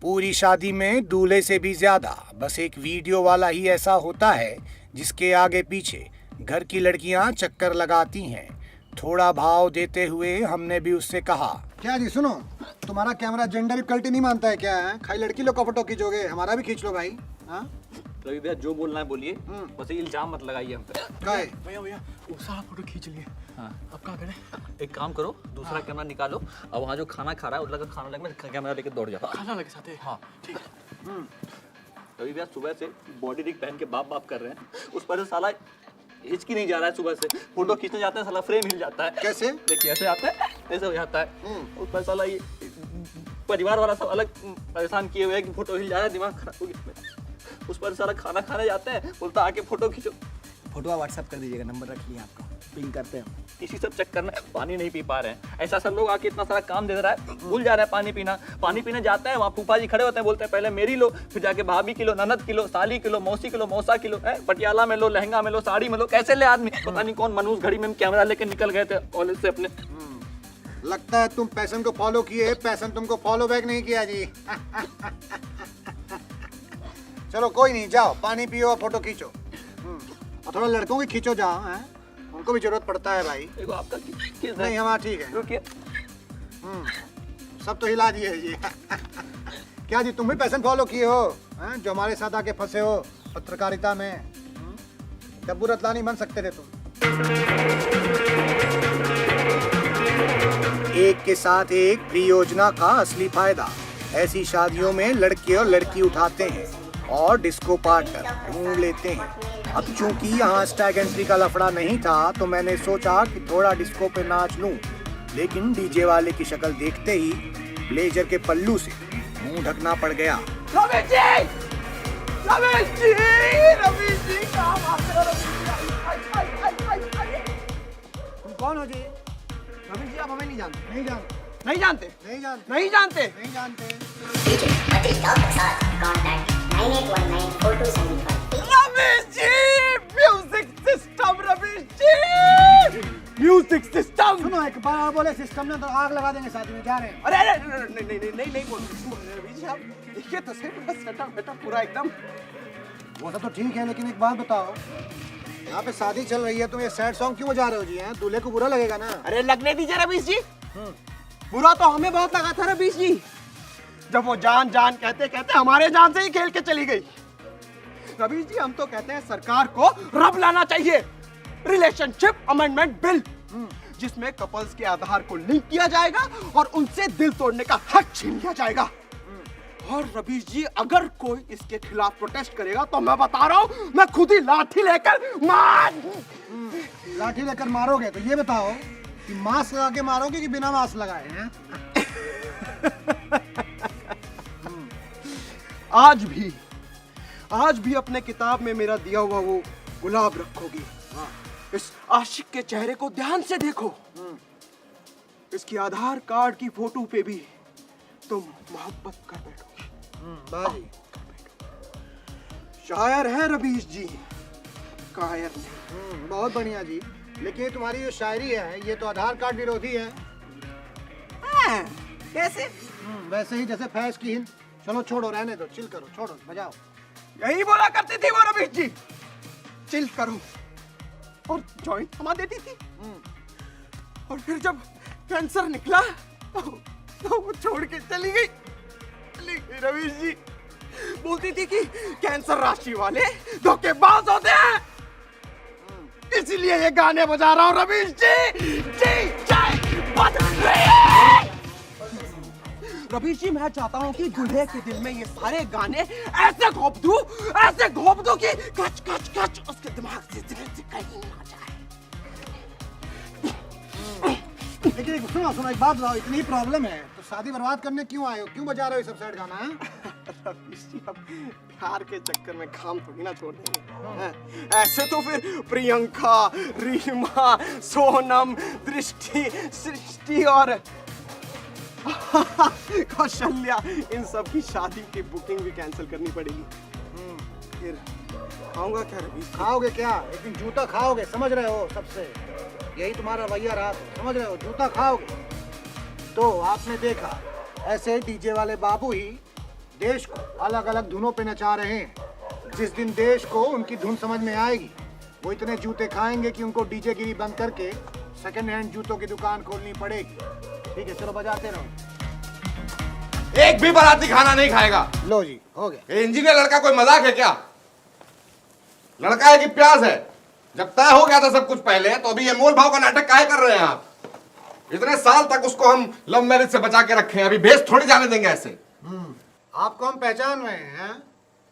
पूरी शादी में दूल्हे से भी ज्यादा बस एक वीडियो वाला ही ऐसा होता है जिसके आगे पीछे घर की लड़कियां चक्कर लगाती हैं। थोड़ा भाव देते हुए हमने भी उससे कहा, क्या जी सुनो, तुम्हारा कैमरा जेंडर इक्वलिटी नहीं मानता है क्या? है खाली लड़की लोग का फोटो खींचोगे, हमारा भी खींच लो भाई। हाँ रवि भैया जो बोलना है बोलिए, बस इल्जाम मत लगाइए हम पे। काय भैया वो सारा फोटो खींच लिए। हाँ अब क्या करें? एक काम करो, दूसरा कैमरा निकालो और वहाँ जो खाना खा रहा है उधर का खाना लगे में कैमरा लेके दौड़ जाओ। खाना लगे साथ है। हाँ ठीक है। रवि भैया सुबह से बॉडी रिग पहन के बाप कर रहे हैं, उस पर से साला हिचकी नहीं जा रहा है। सुबह से फोटो खींचने जाते हैं साला फ्रेम हिल जाता है। कैसे? देखिए ऐसे आता है, ऐसे हो जाता है। उस पर साला ये परिवार वाला सब अलग परेशान किए हुए हैं कि फोटो हिल जा रहा है, दिमाग खराब हो गया। उस पर सारा खाना खाने जाते हैं, बोलता आके फोटो खींचो। फोटो व्हाट्सएप कर दीजिएगा, नंबर रख लिया आपका, पिंग करते हैं। इसी सब चक्कर में पानी नहीं पी पा रहे हैं। ऐसा सब लोग आके इतना सारा काम दे रहा है, भूल जा रहा है पानी पीना। पानी पीने जाते हैं, वहाँ फूफा जी खड़े होते हैं, बोलते हैं पहले मेरी लो, फिर जाके भाभी की लो, ननद की लो, साली की लो, मौसी की लो, मौसा की लो, पटियाला में लो, लहंगा में लो, साड़ी में लो। कैसे ले आदमी? पता नहीं कौन मनूस घड़ी में कैमरा लेके निकल गए थे कॉलेज से अपने। लगता है तुम पैशन को फॉलो किए, पैशन तुमको फॉलो बैक नहीं किया जी। चलो कोई नहीं, जाओ पानी पियो और फोटो खींचो। और थोड़ा लड़कों की खींचो जाओ, हैं उनको भी जरूरत पड़ता है भाई। देखो आपका किस नहीं हमारा ठीक है। रुकिए, सब तो हिला दिए जी। क्या जी तुम भी पैशन फॉलो किए हो, हैं जो हमारे साथ आके फंसे हो पत्रकारिता में? डब्बू रतलानी बन सकते थे तुम। एक के साथ एक फ्री योजना का असली फायदा। ऐसी शादियों में लड़के और लड़की उठाते हैं और डिस्को पार्टनर ढूंढ लेते हैं। अब चूंकि यहाँ स्टैग एंट्री का लफड़ा नहीं था तो मैंने सोचा कि थोड़ा डिस्को पे नाच लूं, लेकिन डीजे वाले की शक्ल देखते ही ब्लेजर के पल्लू से मुंह ढकना पड़ गया। रमेश जी! रमेश जी! रमेश जी! क्या बात है रमेश जी? तुम कौन हो जी? रमेश जी, आप हमें नहीं जानते? नहीं जानते? नहीं जानते? नहीं जानते? नहीं जानते? नहीं जानते? DJ Atik Top Prasad, contact 98194275. Ramesh ji! Music system Ramesh ji! Music system! सुनो, एक बार और बोले सिस्टम ने तो आग लगा देंगे शादी में। जा रहे हैं। अरे नहीं बोल रहे रमेश जी, आप देखिए तो सही, बस सेटअप पूरा एकदम। वो सब तो ठीक है, लेकिन एक बात बताओ, यहाँ पे शादी चल रही है, तुम ये सैड सॉन्ग क्यों बजा रहे हो जी? हैं दूल्हे को बुरा लगेगा ना। अरे लगने दीजिए रमेश जी। बुरा तो हमें बहुत लगा था रमेश जी, जब वो जान जान कहते कहते हमारे जान से ही खेल के चली गई। रमेश जी हम तो कहते हैं सरकार को रब लाना चाहिए, रिलेशनशिप अमेंडमेंट बिल, जिसमें कपल्स के आधार को लिंक किया जाएगा और उनसे दिल तोड़ने का हक छीन लिया जाएगा। और रवीश जी अगर कोई इसके खिलाफ प्रोटेस्ट करेगा तो मैं बता रहा हूँ, मैं खुद ही लाठी लेकर लाठी लेकर मारोगे तो ये बताओ कि मास्क लगा के मारोगे कि बिना मास्क लगाए? हैं आज भी अपने किताब में मेरा दिया हुआ वो गुलाब रखोगी। इस आशिक के चेहरे को ध्यान से देखो, इसकी आधार कार्ड की फोटो पे भी तुम मोहब्बत कर बैठोगी। बाजी शायर है रवीश जी, कायर नहीं। बहुत बढ़िया जी, लेकिन ये तुम्हारी जो शायरी है ये तो आधार कार्ड विरोधी है। कैसे? वैसे ही जैसे फैज की हिंद। चलो छोड़ो, रहने दो, चिल करो, छोड़ो, बजाओ। यही बोला करती थी वो रवीश जी, चिल करो, और जॉइंट थमा देती थी। और फिर जब कैंसर निकला तो वो छोड़ के चली गई रवीश जी। बोलती थी कि कैंसर राशि वाले धोखेबाज होते हैं, इसीलिए ये गाने बजा रहा हूँ रवीश जी। रवीश जी मैं चाहता हूँ कि दूल्हे के दिल में ये सारे गाने ऐसे घोप दूं कि कच कच कच उसके दिमाग से कहीं ना जाए। लेकिन सुनो, एक बात बताओ, इतनी प्रॉब्लम है तो शादी बर्बाद करने क्यों आए हो? क्यों बजा रहे हो ये सब सैड गाना? रवीश जी अब प्यार के चक्कर में काम थोड़ी ना छोड़ देंगे। ऐसे तो फिर प्रियंका, रीमा, सोनम, दृष्टि, सृष्टि और कौशल्या, इन सब की शादी की बुकिंग भी कैंसिल करनी पड़ेगी। फिर खाऊंगा क्या रवीश? खाओगे क्या? एक दिन जूता खाओगे, समझ रहे हो? सबसे यही तुम्हारा रवैया रहा, समझ रहे हो? जूता खाओगे। तो आपने देखा ऐसे डीजे वाले बाबू ही देश को अलग अलग धुनों पे नचा रहे हैं। जिस दिन देश को उनकी धुन समझ में आएगी, वो इतने जूते खाएंगे कि उनको डीजे गिरी बंद करके सेकंड हैंड जूतों की दुकान खोलनी पड़ेगी। ठीक है, चलो बजाते रहो। एक भी बाराती खाना नहीं खाएगा। लो जी, हो गया। ये इंजीनियर लड़का कोई मजाक है क्या? लड़का है कि प्याज है? जब तय हो गया था सब कुछ पहले, तो अभी ये मोल भाव का नाटक काहे कर रहे हैं आप? इतने साल तक उसको हम लव मैरिज से बचा के रखे हैं, अभी भेज थोड़ी जाने देंगे ऐसे। आपको हम पहचान रहे हैं।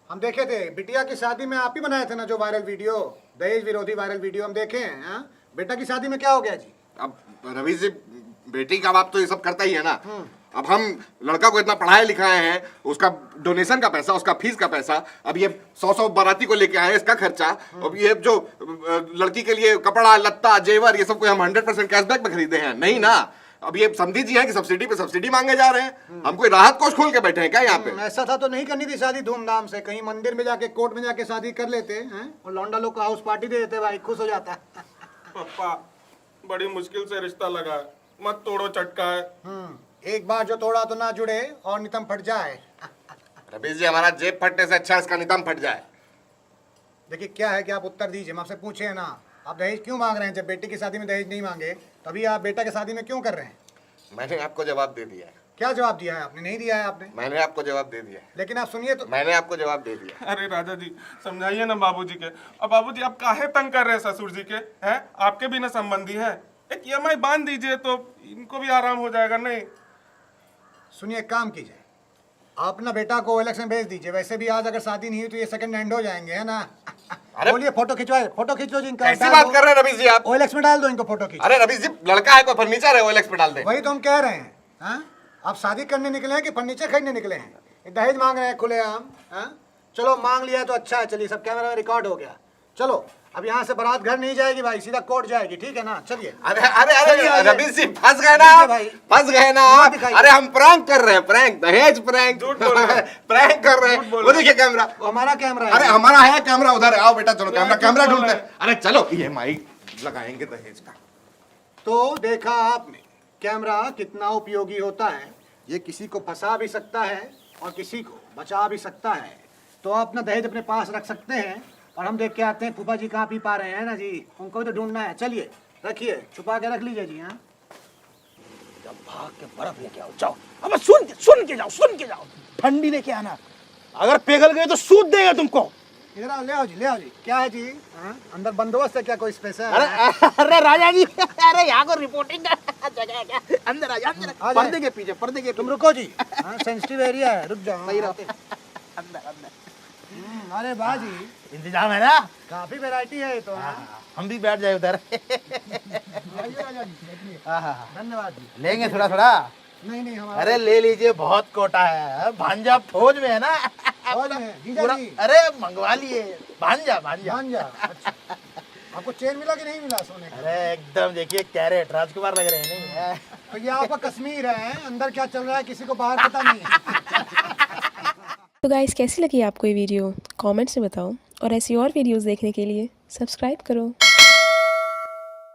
हम देखे थे बिटिया की शादी में, आप ही बनाए थे ना जो वायरल वीडियो, दहेज विरोधी वायरल वीडियो हम देखे हैं। हाँ? बेटा की शादी में क्या हो गया जी? अब रवि जी, बेटी का बाप तो ये सब करता ही है ना। अब हम लड़का को इतना पढ़ाए लिखाए हैं, उसका डोनेशन का पैसा, उसका फीस का पैसा, अब ये 100 बाराती को लेके आए, इसका खर्चा, अब ये जो लड़की के लिए कपड़ा लत्ता जेवर ये सब को हम 100% कैशबैक में खरीदे हैं नहीं ना। अब ये समझी जी है कि सब्सिडी पे सब्सिडी मांगे जा रहे हैं। हम कोई राहत कोष खोल के बैठे हैं क्या यहाँ पे? ऐसा था तो नहीं करनी थी शादी धूमधाम से, कहीं मंदिर में जाके कोर्ट में जाके शादी कर लेते हैं और लौंडा लोग को हाउस पार्टी दे देते, भाई खुश हो जाता। पापा बड़ी मुश्किल से रिश्ता लगा है, मत तोड़ो चटका है। एक बार जो तोड़ा तो ना जुड़े और नितम फट जाए। रवि जी, हमारा जेब फटने से अच्छा इसका नितंब फट जाए। देखिए क्या है कि आप उत्तर दीजिए, हम आपसे पूछे हैं ना, आप दहेज क्यों मांग रहे हैं? जब बेटी की शादी में दहेज नहीं मांगे तभी आप बेटा की शादी में क्यों कर रहे हैं? मैंने आपको जवाब दे दिया है। क्या जवाब दिया है आपने? नहीं दिया है आपने। मैंने आपको जवाब दे दिया है। लेकिन आप सुनिए तो। मैंने आपको जवाब दे दिया। अरे राजा जी समझाइए ना बाबूजी के। अब बाबूजी आप काहे तंग कर रहे हैं ससुर जी के? हैं आपके भी ना संबंधी हैं, एक EMI बांध दीजिए तो इनको भी आराम हो जाएगा। नहीं सुनिए, एक काम कीजिए, आप अपना बेटा को OLX में भेज दीजिए। वैसे भी आज अगर शादी नहीं हुई तो ये सेकंड हैंड हो जाएंगे, है ना? अरे बोलिए, फोटो खिंचवाए, फोटो खींच लो जी इनका। ऐसी बात कर रहे हैं रवि जी आप? OLX में डाल दो इनको, फोटो खींच। अरे रवि जी, लड़का है कोई फर्नीचर है OLX पे डाल दे? वही तो हम कह रहे हैं। हाँ? आप शादी करने निकले हैं कि फर्नीचर खरीदने निकले हैं? ये दहेज मांग रहे हैं खुलेआम। हाँ? चलो मांग लिया तो अच्छा है, चलिए सब कैमरा में रिकॉर्ड हो गया। चलो अब यहाँ से बारात घर नहीं जाएगी भाई, सीधा कोर्ट जाएगी। ठीक है ना? चलिए। अरे अरे चलिए, अरे आइए। रवि जी, फंस गए ना ठीक है आप, भाई। फंस गए ना मुंह आप। दिखाइए। अरे हम प्रैंक कर रहे हैं, प्रैंक, दहेज प्रैंक, झूठ बोल रहे हैं। प्रैंक कर रहे झूठ हैं। बोल वो रहे देखिए कैमरा। वो हमारा कैमरा है। अरे हमारा है कैमरा, उधर है। आओ बेटा, चलो कैमरा झूठ कैमरा बोल ढूंढते रहे हैं। अरे चलो, EMI लगाएंगे दहेज का। तो देखा आपने कैमरा कितना उपयोगी होता है। ये किसी को फंसा भी सकता है और किसी को बचा भी सकता है। तो आप अपना दहेज अपने पास रख सकते हैं और हम देख के आते हैं फूफा जी कहाँ पी पा रहे हैं ना जी, उनको भी तो ढूंढना है। चलिए रखिए, छुपा के रख लीजिए जी। हाँ, भाग के बर्फ लेके आओ, जाओ। अब सुन के जाओ, ठंडी लेके आना। अगर पिघल गए तो सूद देगा तुमको। इधर आओ, ले आओ जी, ले आओ जी। क्या है जी? हाँ? अंदर बंदोबस्त है क्या कोई स्पेशल? अरे राजा जी, अरे यहाँ को रिपोर्टिंग का जगह है क्या? अंदर आ जा, अंदर आ जाए। पर्दे के पीछे, पर्दे के तुम रुको जी। हाँ, सेंसिटिव एरिया है, रुक जाओ। सही रहते। अंदर अंदर अरे वाह जी, इंतजाम है ना? काफी वैरायटी है ये तो। हाँ? हम भी बैठ जाए उधर। आइए राजा जी, बैठिए। धन्यवाद जी। लेंगे थोड़ा थोड़ा। नहीं नहीं, हमारा अरे ले लीजिए, बहुत कोटा है। भांजा फौज में है ना? फौज में है, जीजा पूरा- जी। अरे मंगवा लिए, भांजा भांजा। भांजा। अच्छा। आपको चेन मिला कि नहीं मिला सोने का? अरे एकदम देखिए, कैरेट राजकुमार लग रहे हैं। नहीं तो ये आपका कश्मीर है, अंदर क्या चल रहा है किसी को बाहर पता नहीं है। तो गाइस, कैसी लगी आपको ये वीडियो? कमेंट्स में बताओ और ऐसी और वीडियोस देखने के लिए सब्सक्राइब करो।